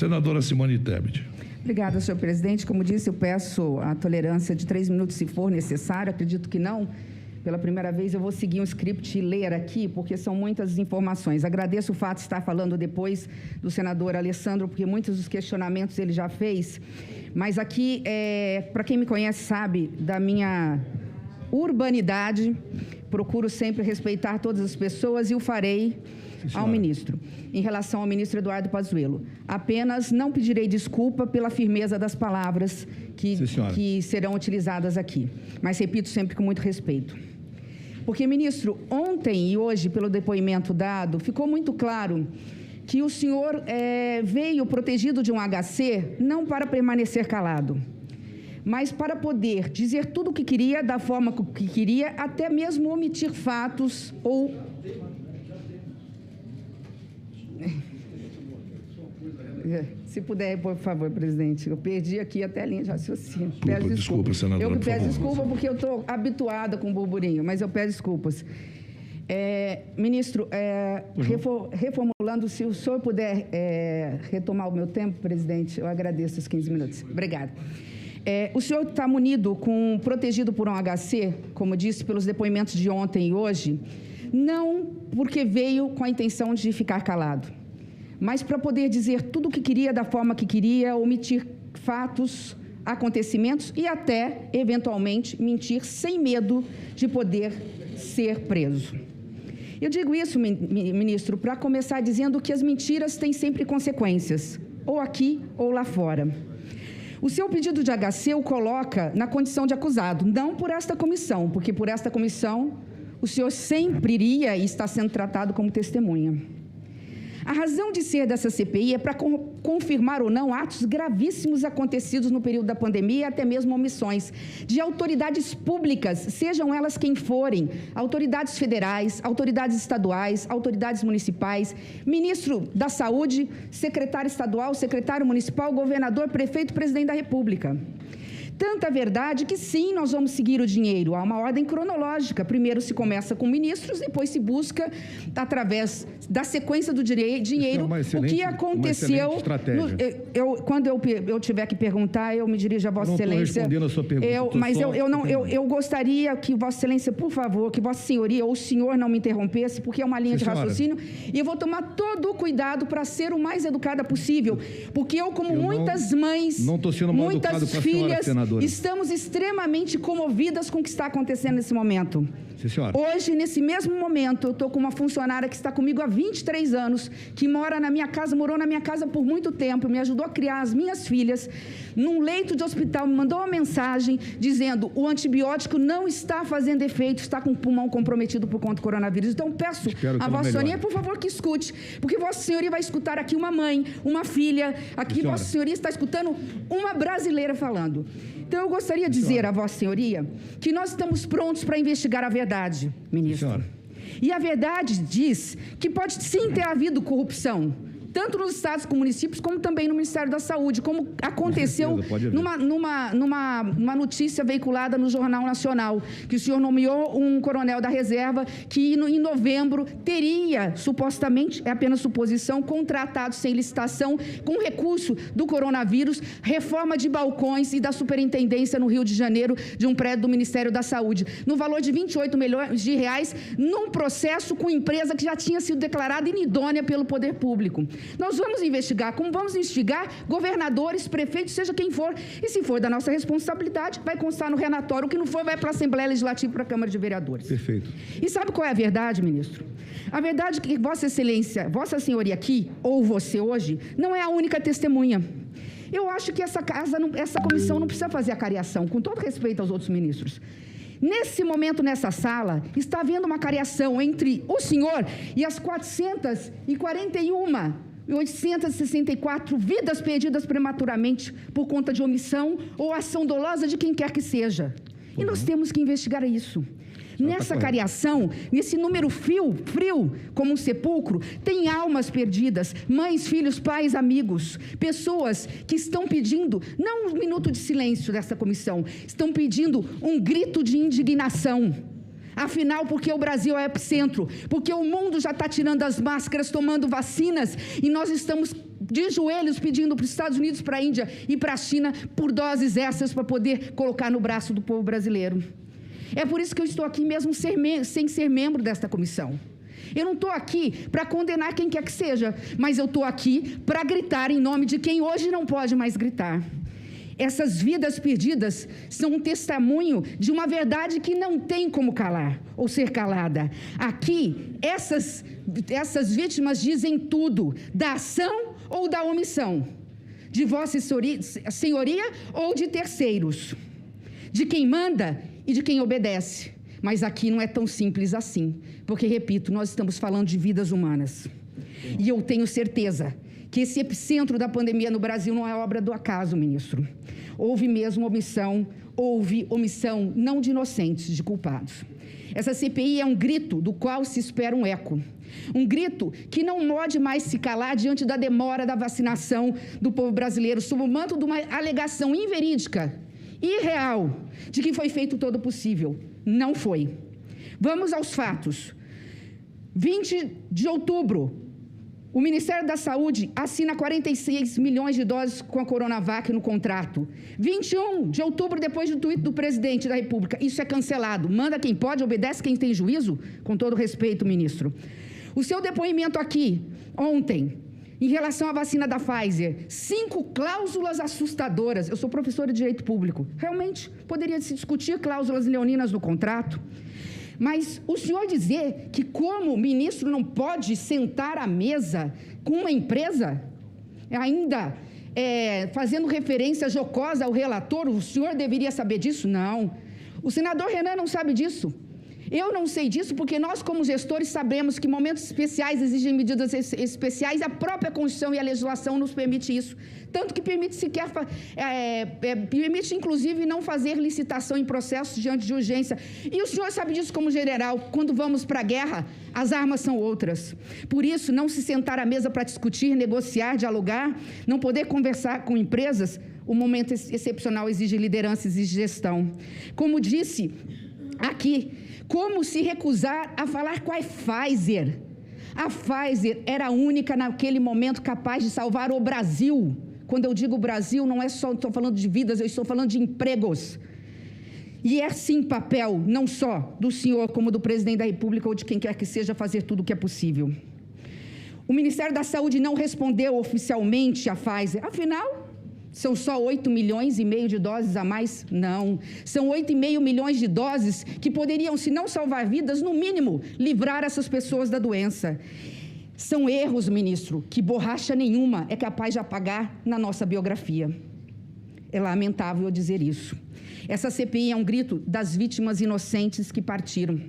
Senadora Simone Tebet. Obrigada, senhor presidente. Como disse, eu peço a tolerância de 3 minutos, se for necessário. Acredito que não. Pela primeira vez, eu vou seguir um script e ler aqui, porque são muitas informações. Agradeço o fato de estar falando depois do senador Alessandro, porque muitos dos questionamentos ele já fez. Mas aqui, para quem me conhece, sabe da minha urbanidade, procuro sempre respeitar todas as pessoas e o farei ao ministro. Em relação ao ministro Eduardo Pazuello, apenas não pedirei desculpa pela firmeza das palavras que serão utilizadas aqui, mas repito sempre com muito respeito. Porque, ministro, ontem e hoje, pelo depoimento dado, ficou muito claro que o senhor veio protegido de um HC não para permanecer calado, mas para poder dizer tudo o que queria, da forma que queria, até mesmo omitir fatos ou... Se puder, por favor, presidente. Eu perdi aqui até a linha de raciocínio. Desculpa, senadora. Eu que peço desculpa porque eu estou habituada com burburinho, mas eu peço desculpas. Ministro, reformulando, se o senhor puder retomar o meu tempo, presidente, eu agradeço os 15 minutos. Obrigada. O senhor está protegido por um HC, como disse, pelos depoimentos de ontem e hoje, não porque veio com a intenção de ficar calado, mas para poder dizer tudo o que queria, da forma que queria, omitir fatos, acontecimentos e até, eventualmente, mentir sem medo de poder ser preso. Eu digo isso, ministro, para começar dizendo que as mentiras têm sempre consequências, ou aqui ou lá fora. O seu pedido de HC o coloca na condição de acusado, não por esta comissão, porque por esta comissão o senhor sempre iria e está sendo tratado como testemunha. A razão de ser dessa CPI é para confirmar ou não atos gravíssimos acontecidos no período da pandemia e até mesmo omissões de autoridades públicas, sejam elas quem forem, autoridades federais, autoridades estaduais, autoridades municipais, ministro da Saúde, secretário estadual, secretário municipal, governador, prefeito, presidente da República. Tanta verdade que sim, nós vamos seguir o dinheiro. Há uma ordem cronológica. Primeiro se começa com ministros, depois se busca, através da sequência do dinheiro, o que aconteceu. Quando eu tiver que perguntar, eu me dirijo a Vossa Excelência. Não estou respondendo a sua pergunta. Eu gostaria que Vossa Excelência, por favor, que Vossa Senhoria ou o senhor não me interrompesse, porque é uma linha de raciocínio, e eu vou tomar todo o cuidado para ser o mais educada possível, porque eu, como muitas mães, muitas filhas, estamos extremamente comovidas com o que está acontecendo nesse momento. Sim, senhora. Hoje, nesse mesmo momento, eu estou com uma funcionária que está comigo há 23 anos, que morou na minha casa por muito tempo, me ajudou a criar as minhas filhas, num leito de hospital, me mandou uma mensagem dizendo: o antibiótico não está fazendo efeito, está com o pulmão comprometido por conta do coronavírus. Então, peço a Vossa Senhoria, por favor, que escute, porque Vossa Senhoria vai escutar aqui uma mãe, uma filha, aqui Vossa Senhoria está escutando uma brasileira falando. Então, eu gostaria de dizer a Vossa Senhoria que nós estamos prontos para investigar a verdade, ministro. E a verdade diz que pode sim ter havido corrupção, tanto nos estados como municípios, como também no Ministério da Saúde, como aconteceu numa notícia veiculada no Jornal Nacional, que o senhor nomeou um coronel da reserva que em novembro teria, supostamente, é apenas suposição, contratado sem licitação, com recurso do coronavírus, reforma de balcões e da superintendência no Rio de Janeiro, de um prédio do Ministério da Saúde, no valor de 28 milhões de reais, num processo com empresa que já tinha sido declarada inidônea pelo poder público. Nós vamos investigar, como vamos investigar governadores, prefeitos, seja quem for, e se for da nossa responsabilidade, vai constar no relatório, o que não for vai para a Assembleia Legislativa, para a Câmara de Vereadores. Perfeito. E sabe qual é a verdade, ministro? A verdade é que Vossa Excelência, Vossa Senhoria aqui, ou você hoje, não é a única testemunha. Eu acho que essa comissão não precisa fazer a cariação, com todo respeito aos outros ministros. Nesse momento, nessa sala, está havendo uma cariação entre o senhor e as 864 vidas perdidas prematuramente por conta de omissão ou ação dolosa de quem quer que seja. E nós temos que investigar isso. Nessa cariação, nesse número frio, como um sepulcro, tem almas perdidas, mães, filhos, pais, amigos, pessoas que estão pedindo, não um minuto de silêncio dessa comissão, estão pedindo um grito de indignação. Afinal, porque o Brasil é epicentro, porque o mundo já está tirando as máscaras, tomando vacinas, e nós estamos de joelhos pedindo para os Estados Unidos, para a Índia e para a China por doses extras para poder colocar no braço do povo brasileiro. É por isso que eu estou aqui mesmo sem ser membro desta comissão. Eu não estou aqui para condenar quem quer que seja, mas eu estou aqui para gritar em nome de quem hoje não pode mais gritar. Essas vidas perdidas são um testemunho de uma verdade que não tem como calar ou ser calada. Aqui, essas vítimas dizem tudo, da ação ou da omissão, de Vossa Senhoria ou de terceiros, de quem manda e de quem obedece. Mas aqui não é tão simples assim, porque, repito, nós estamos falando de vidas humanas. E eu tenho certeza que esse epicentro da pandemia no Brasil não é obra do acaso, ministro. Houve mesmo omissão não de inocentes, de culpados. Essa CPI é um grito do qual se espera um eco. Um grito que não pode mais se calar diante da demora da vacinação do povo brasileiro, sob o manto de uma alegação inverídica, irreal, de que foi feito todo o possível. Não foi. Vamos aos fatos. 20 de outubro, o Ministério da Saúde assina 46 milhões de doses com a Coronavac no contrato. 21 de outubro, depois do tweet do presidente da República, isso é cancelado. Manda quem pode, obedece quem tem juízo? Com todo respeito, ministro. O seu depoimento aqui, ontem, em relação à vacina da Pfizer, 5 cláusulas assustadoras. Eu sou professora de Direito Público. Realmente, poderia se discutir cláusulas leoninas no contrato. Mas o senhor dizer que como ministro não pode sentar à mesa com uma empresa, ainda fazendo referência jocosa ao relator, o senhor deveria saber disso? Não. O senador Renan não sabe disso. Eu não sei disso porque nós, como gestores, sabemos que momentos especiais exigem medidas especiais, a própria Constituição e a legislação nos permite isso. Tanto que permite permite, inclusive, não fazer licitação em processos diante de urgência. E o senhor sabe disso como general. Quando vamos para a guerra, as armas são outras. Por isso, não se sentar à mesa para discutir, negociar, dialogar, não poder conversar com empresas, o momento excepcional exige liderança, exige gestão. Como disse aqui, como se recusar a falar com a Pfizer? A Pfizer era a única naquele momento capaz de salvar o Brasil. Quando eu digo Brasil, não é só, estou falando de vidas, eu estou falando de empregos. E é sim papel, não só do senhor, como do presidente da República ou de quem quer que seja, fazer tudo o que é possível. O Ministério da Saúde não respondeu oficialmente à Pfizer. Afinal, são só 8,5 milhões de doses a mais? Não. São 8,5 milhões de doses que poderiam, se não salvar vidas, no mínimo, livrar essas pessoas da doença. São erros, ministro, que borracha nenhuma é capaz de apagar na nossa biografia. É lamentável dizer isso. Essa CPI é um grito das vítimas inocentes que partiram.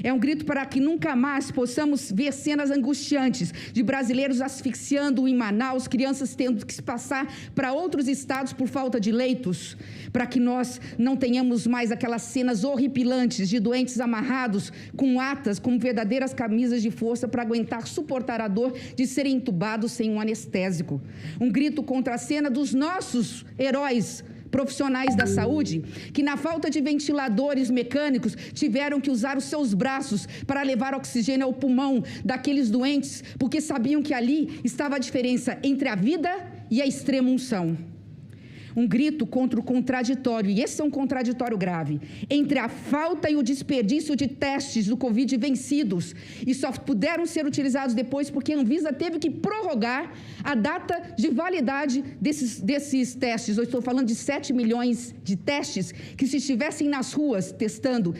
É um grito para que nunca mais possamos ver cenas angustiantes de brasileiros asfixiando em Manaus, crianças tendo que se passar para outros estados por falta de leitos, para que nós não tenhamos mais aquelas cenas horripilantes de doentes amarrados com atas, com verdadeiras camisas de força para suportar a dor de serem entubados sem um anestésico. Um grito contra a cena dos nossos heróis profissionais da saúde, que na falta de ventiladores mecânicos tiveram que usar os seus braços para levar oxigênio ao pulmão daqueles doentes, porque sabiam que ali estava a diferença entre a vida e a extrema unção. Um grito contra o contraditório, e esse é um contraditório grave, entre a falta e o desperdício de testes do Covid vencidos, e só puderam ser utilizados depois porque a Anvisa teve que prorrogar a data de validade desses testes. Eu estou falando de 7 milhões de testes que, se estivessem nas ruas testando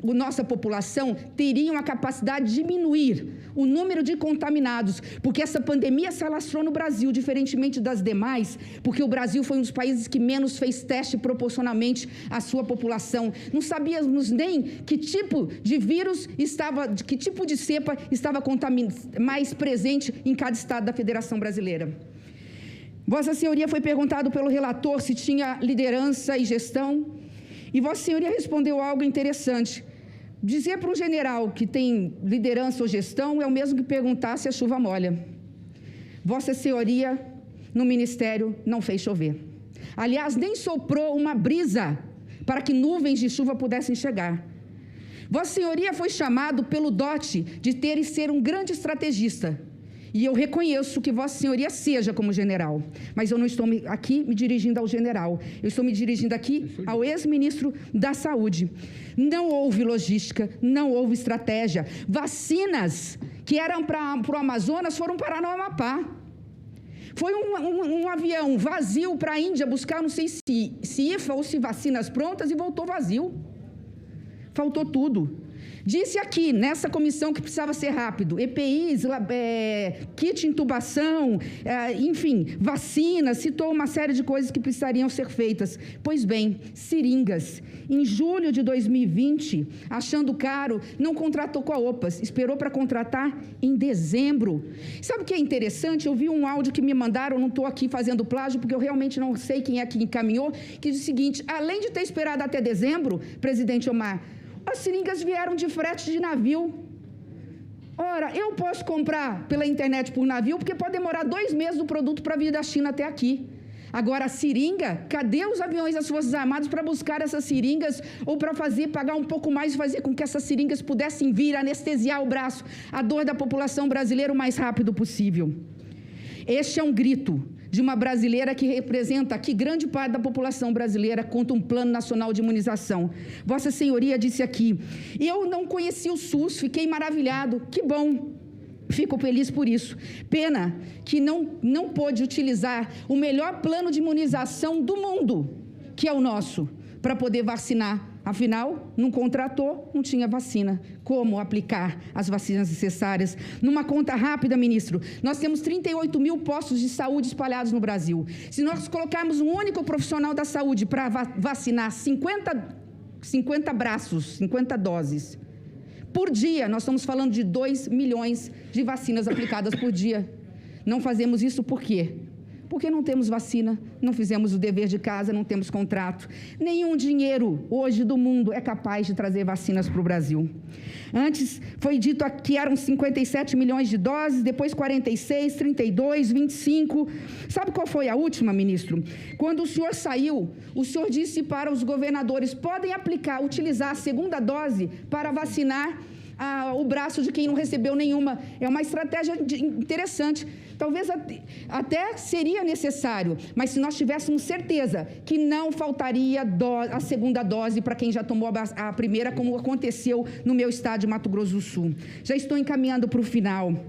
a nossa população, teriam a capacidade de diminuir o número de contaminados, porque essa pandemia se alastrou no Brasil, diferentemente das demais, porque o Brasil foi um dos países que menos fez teste proporcionalmente à sua população. Não sabíamos nem que tipo de vírus que tipo de cepa estava mais presente em cada estado da Federação Brasileira. Vossa Senhoria foi perguntado pelo relator se tinha liderança e gestão, e Vossa Senhoria respondeu algo interessante. Dizer para um general que tem liderança ou gestão é o mesmo que perguntar se a chuva molha. Vossa Senhoria, no Ministério, não fez chover. Aliás, nem soprou uma brisa para que nuvens de chuva pudessem chegar. Vossa Senhoria foi chamado pelo dote de ter e ser um grande estrategista. E eu reconheço que Vossa Senhoria seja como general, mas eu não estou aqui me dirigindo ao general, eu estou me dirigindo aqui ao ex-ministro da Saúde. Não houve logística, não houve estratégia. Vacinas que eram para o Amazonas foram parar no Amapá. Foi um avião vazio para a Índia buscar, não sei se IFA ou se vacinas prontas, e voltou vazio. Faltou tudo. Disse aqui, nessa comissão, que precisava ser rápido. EPIs, kit intubação, enfim, vacinas, citou uma série de coisas que precisariam ser feitas. Pois bem, seringas. Em julho de 2020, achando caro, não contratou com a OPAS, esperou para contratar em dezembro. Sabe o que é interessante? Eu vi um áudio que me mandaram, não estou aqui fazendo plágio, porque eu realmente não sei quem é que encaminhou, que diz o seguinte: além de ter esperado até dezembro, presidente Omar, as seringas vieram de frete de navio. Ora, eu posso comprar pela internet por navio, porque pode demorar 2 meses do produto para vir da China até aqui. Agora, a seringa, cadê os aviões das Forças Armadas para buscar essas seringas, ou para pagar um pouco mais e fazer com que essas seringas pudessem vir anestesiar o braço, a dor da população brasileira o mais rápido possível? Este é um grito de uma brasileira que representa aqui grande parte da população brasileira contra um plano nacional de imunização. Vossa Senhoria disse aqui, eu não conheci o SUS, fiquei maravilhado, que bom, fico feliz por isso. Pena que não pôde utilizar o melhor plano de imunização do mundo, que é o nosso, para poder vacinar. Afinal, não contratou, não tinha vacina. Como aplicar as vacinas necessárias? Numa conta rápida, ministro, nós temos 38 mil postos de saúde espalhados no Brasil. Se nós colocarmos um único profissional da saúde para vacinar 50 braços, 50 doses, por dia, nós estamos falando de 2 milhões de vacinas aplicadas por dia. Não fazemos isso por quê? Porque não temos vacina, não fizemos o dever de casa, não temos contrato. Nenhum dinheiro hoje do mundo é capaz de trazer vacinas para o Brasil. Antes foi dito que eram 57 milhões de doses, depois 46, 32, 25. Sabe qual foi a última, ministro? Quando o senhor saiu, o senhor disse para os governadores, podem utilizar a segunda dose para vacinar o braço de quem não recebeu nenhuma. É uma estratégia interessante. Talvez até seria necessário, mas se nós tivéssemos certeza que não faltaria a segunda dose para quem já tomou a primeira, como aconteceu no meu estado de Mato Grosso do Sul. Já estou encaminhando para o final.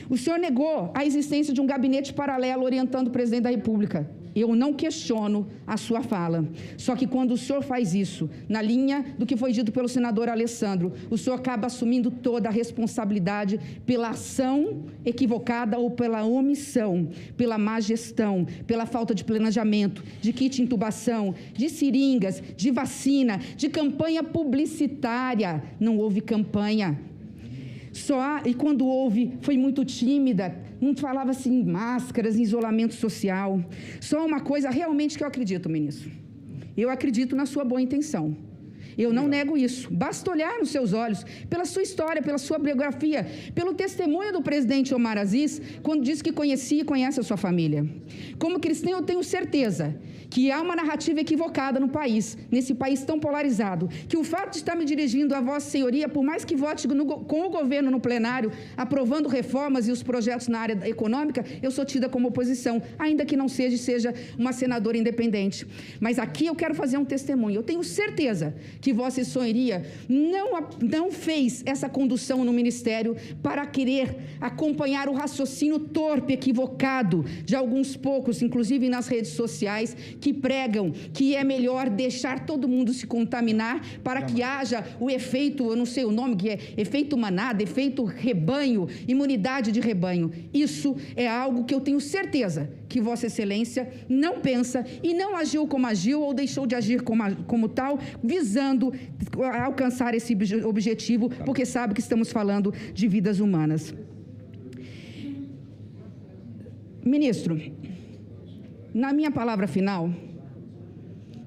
O senhor negou a existência de um gabinete paralelo orientando o presidente da República. Eu não questiono a sua fala. Só que quando o senhor faz isso, na linha do que foi dito pelo senador Alessandro, o senhor acaba assumindo toda a responsabilidade pela ação equivocada ou pela omissão, pela má gestão, pela falta de planejamento, de kit intubação, de seringas, de vacina, de campanha publicitária. Não houve campanha. E quando houve, foi muito tímida, não falava assim, máscaras, isolamento social. Só uma coisa realmente que eu acredito, ministro. Eu acredito na sua boa intenção. Eu não nego isso. Basta olhar nos seus olhos, pela sua história, pela sua biografia, pelo testemunho do presidente Omar Aziz, quando disse que conhecia e conhece a sua família. Como cristã, eu tenho certeza que há uma narrativa equivocada no país, nesse país tão polarizado, que o fato de estar me dirigindo a Vossa Senhoria, por mais que vote com o governo no plenário, aprovando reformas e os projetos na área econômica, eu sou tida como oposição, ainda que não seja uma senadora independente. Mas aqui eu quero fazer um testemunho. Eu tenho certeza que Vossa Senhoria não fez essa condução no ministério para querer acompanhar o raciocínio torpe, equivocado, de alguns poucos, inclusive nas redes sociais, que pregam que é melhor deixar todo mundo se contaminar para que haja o efeito, eu não sei o nome, que é efeito manada, efeito rebanho, imunidade de rebanho. Isso é algo que eu tenho certeza que Vossa Excelência não pensa e não agiu como agiu ou deixou de agir como tal, visando alcançar esse objetivo, porque sabe que estamos falando de vidas humanas. Ministro, na minha palavra final,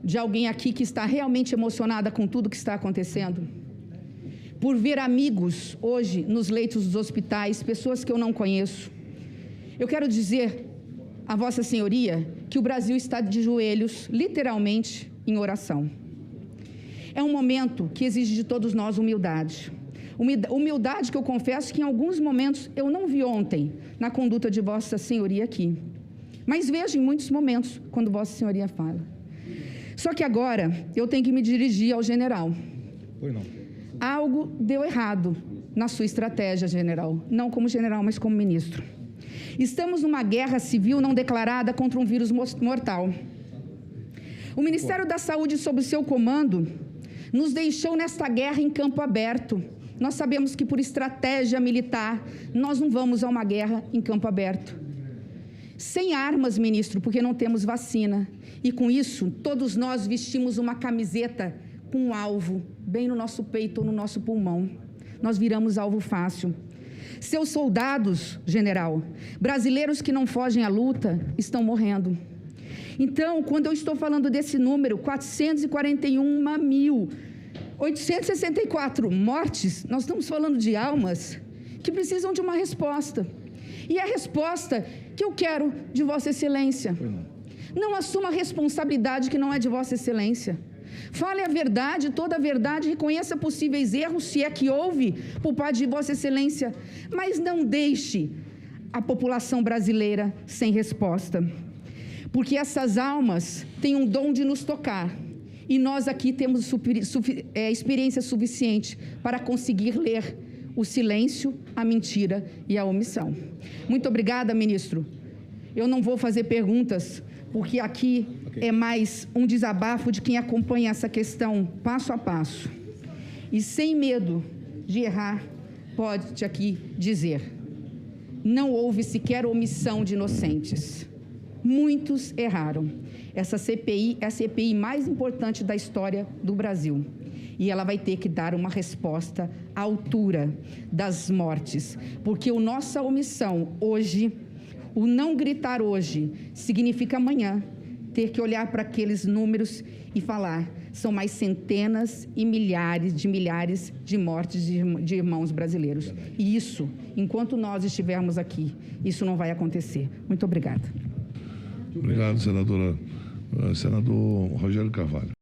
de alguém aqui que está realmente emocionada com tudo que está acontecendo, por ver amigos hoje nos leitos dos hospitais, pessoas que eu não conheço, eu quero dizer a Vossa Senhoria que o Brasil está de joelhos, literalmente, em oração. É um momento que exige de todos nós humildade. Humildade que eu confesso que em alguns momentos eu não vi ontem na conduta de Vossa Senhoria aqui. Mas vejo em muitos momentos quando Vossa Senhoria fala. Só que agora eu tenho que me dirigir ao general. Pois não. Algo deu errado na sua estratégia, general. Não como general, mas como ministro. Estamos numa guerra civil não declarada contra um vírus mortal. O Ministério da Saúde, sob o seu comando, nos deixou nesta guerra em campo aberto. Nós sabemos que por estratégia militar, nós não vamos a uma guerra em campo aberto. Sem armas, ministro, porque não temos vacina. E com isso, todos nós vestimos uma camiseta com um alvo, bem no nosso peito ou no nosso pulmão. Nós viramos alvo fácil. Seus soldados, general, brasileiros que não fogem à luta, estão morrendo. Então, quando eu estou falando desse número, 441.864 mortes, nós estamos falando de almas que precisam de uma resposta. E a resposta que eu quero de Vossa Excelência. Não assuma a responsabilidade que não é de Vossa Excelência. Fale a verdade, toda a verdade, reconheça possíveis erros, se é que houve, por parte de Vossa Excelência, mas não deixe a população brasileira sem resposta. Porque essas almas têm um dom de nos tocar, e nós aqui temos experiência suficiente para conseguir ler o silêncio, a mentira e a omissão. Muito obrigada, ministro. Eu não vou fazer perguntas, porque aqui é mais um desabafo de quem acompanha essa questão passo a passo. E sem medo de errar, pode aqui dizer, não houve sequer omissão de inocentes. Muitos erraram. Essa CPI é a CPI mais importante da história do Brasil. E ela vai ter que dar uma resposta à altura das mortes. Porque a nossa omissão hoje, o não gritar hoje, significa amanhã ter que olhar para aqueles números e falar, são mais centenas e milhares de mortes de irmãos brasileiros. E isso, enquanto nós estivermos aqui, isso não vai acontecer. Muito obrigada. Obrigado, senador Rogério Carvalho.